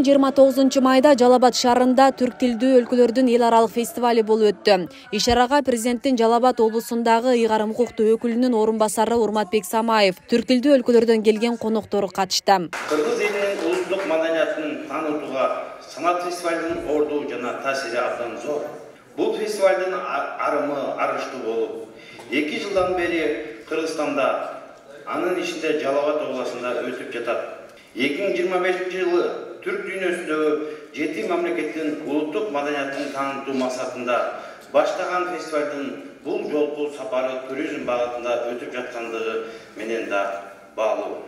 29 майда Жалал Абад шаарында түрк тилдүү өлкөлөрдүн эл аралык фестивали болуп өттү. Иш-чарага президенттин Жалал Абад облусундагы ыйгарым укуктуу өкүлүнүн орун басары Урматбек Самаев, түрк тилдүү өлкөлөрдөн келген коноктору катышты. Кыргыз элинин улуттук маданиятын таанытууга санат фестивалынын орду жана таасири абдан зор. Бул фестивалдын арымы арыштуу болуп, 2 жылдан бери Кыргызстанда, анын ичинде Жалал Абад облусунда өтүп жатат. 2025-жылы түрк дүйнөсүндөгү 7 мамлекеттин улуттук маданиятын таанытуу максатында баштаган фестивалдын бул жолку сапары туризм багытында өтүп жаткандыгы менен да баалуу.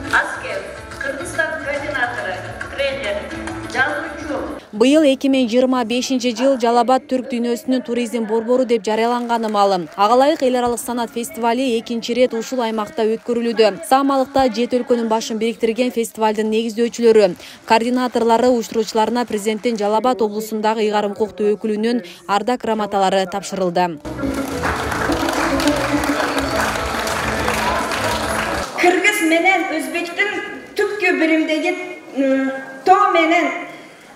Аскер, Кыргызстан координатору, тренер, жазуучу. Быйыл 2025-жыл Жалал Абад түрк дүйнөсүнүн туризм борбору деп жарыяланганы маалым. Ага ылайык эл аралык санат фестивали 2-чи рет ушул аймакта өткөрүлүүдө. Саамалыкта 7 өлкөнүн башын бириктирген фестивалдын негиздөөчүлөрү, координаторлору, уюштуруучуларына президенттин Жалал Абад облусундагы ыйгарым укуктуу өкүлүнүн ардак грамоталары тапшырылды. Кыргыз менен өзбектин түпкү биримдеги тоо менен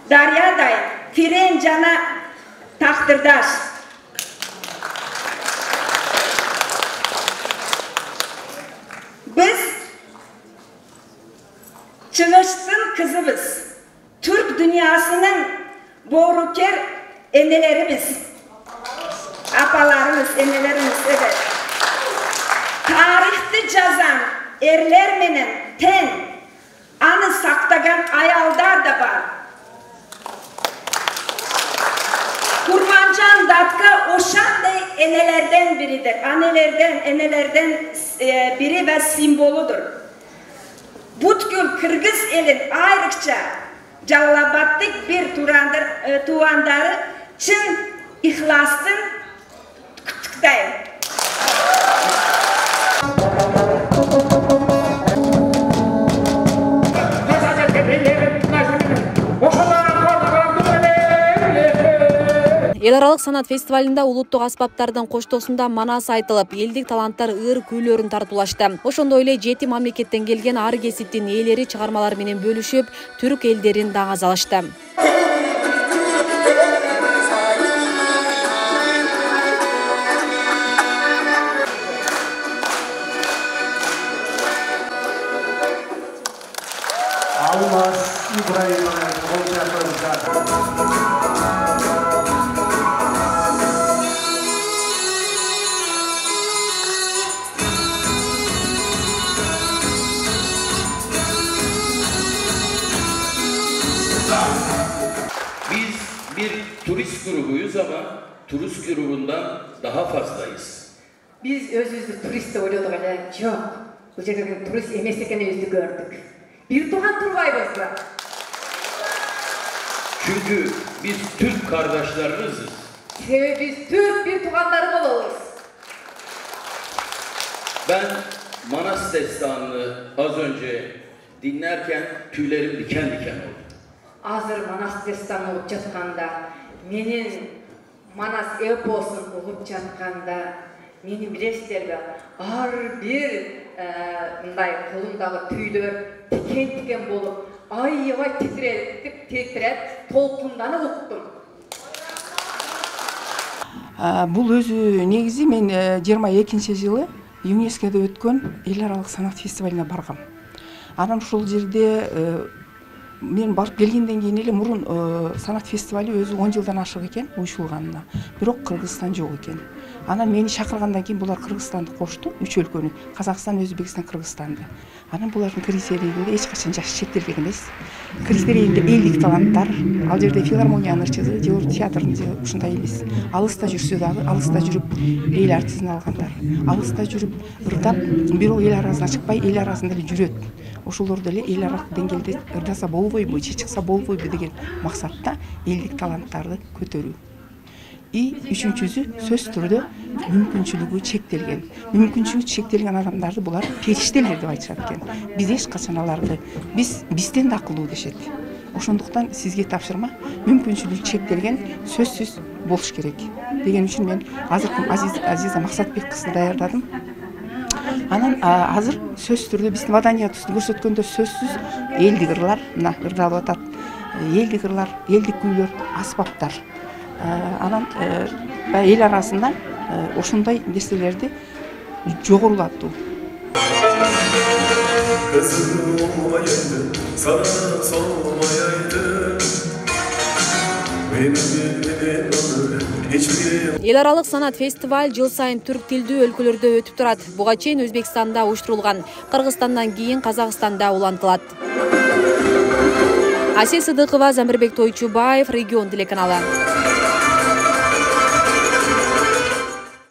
дарыядай тирен жана тактырдаш. Биз чыгыштын кызыбыз, түрк дүйнөсүнүн боорукер энелерибиз, апаларыбыз, энелерибиз, evet. Tarihti жазан эрлер менен тең, аны сактаган аялдар да бар. Kurmancan Datka ошандай enelerden biridir. Enelerden biri ve simboludur. Butkul Kırgız elin ayrıca Жалал Абадтык bir tuğandarı çın ihlastın kutluktayım. Эл аралык санат фестивалында улуттук аспаптардын коштоосунда манас айтылып, элдик таланттар ыр күйлөрүн тартуулашты. Ошондой эле 7 мамлекеттен келген ар кесиптин ээлери чыгармалар менен бөлүшүп, түрк элдерин даңазалашты. Biz bir turist grubuyuz ama turist grubundan daha fazlayız. Biz özümüzü turist oyluyorduk ama yok. Bu жердегі turist емес ekenimizi gördük. Bir tuğan turbayımızla. Çünkü biz Türk kardeşleriniz'iz. Biz Türk bir tuğanları oluruz. Ben Manas destanını az önce dinlerken tüylerim diken diken oldu. Hazır Manas destanı olup jatkanda, menin Manas eposun olup jatkanda, meni bilesizler be, ar bir kolumdagı tüyler tiken bolup, ayyabay titrep, толкунданып уктум. Бул өзү негизи мен 22-жылы ЮНЕСКОдо өткөн эл аралык санат фестивалына баргам. Анан ушул жерде мен барып келгенден кийин эле мурун санат фестивали өзү 10 жылдан ашык экен уюшулганына. Бирок Кыргызстан жок экен. Анан мени чакыргандан кийин булар Кыргызстанды кошту, 3 өлкөнү, Казакстан, Өзбекстан, Кыргызстанды. Анан булардын критерийинде эч качан жаш чектелбеген эмес. Критерийинде элдик таланттар, ал жерде филармониянын ырчысы, же театрдын же ушундай эмес. Алыста жүрсө дагы, алыста жүрүп эл артистин алгандар, алыста жүрүп ырдап, бирок эл арасына чыкпай, эл арасында эле жүрөт. Ошолор деле эл аралык деңгээлде ырдаса болбойбу, же чыкса болбойбу деген максатта элдик таланттарды көтөрүү. Үчүнчүсү сөз түрдө мүмкүнчүлүгү чектелген. Мүмкүнчүлүгү чектелген адамдарды булар периштелер деп айтышат экен. Биз эч качан аларды бизден да акылуу дешет. Ошондуктан сизге тапшырма мүмкүнчүлүгү чектелген сөзсүз болуш керек деген үчүн мен азыркы Азиза Максатбек кызды даярдадым. Анан азыр сөзсүз түрдө биздин маданиятыбызды көрсөткөндө сөзсүз элдик ырлар, мына ырдалып атат. Элдик ырлар, элдик күйлөр, аспаптар. Анан эл арасында ошондой нерселерди жогорулатуу. Эл аралык санат фестиваль жыл сайын түрк тилдүү өлкөлөрдө өтүп турат. Буга чейин Өзбекстанда уюштурулган, Кыргызстандан кийин Казакстанда улантылат. Асель Сыдыкова, Замирбек Тойчубаев, Регион телеканалы.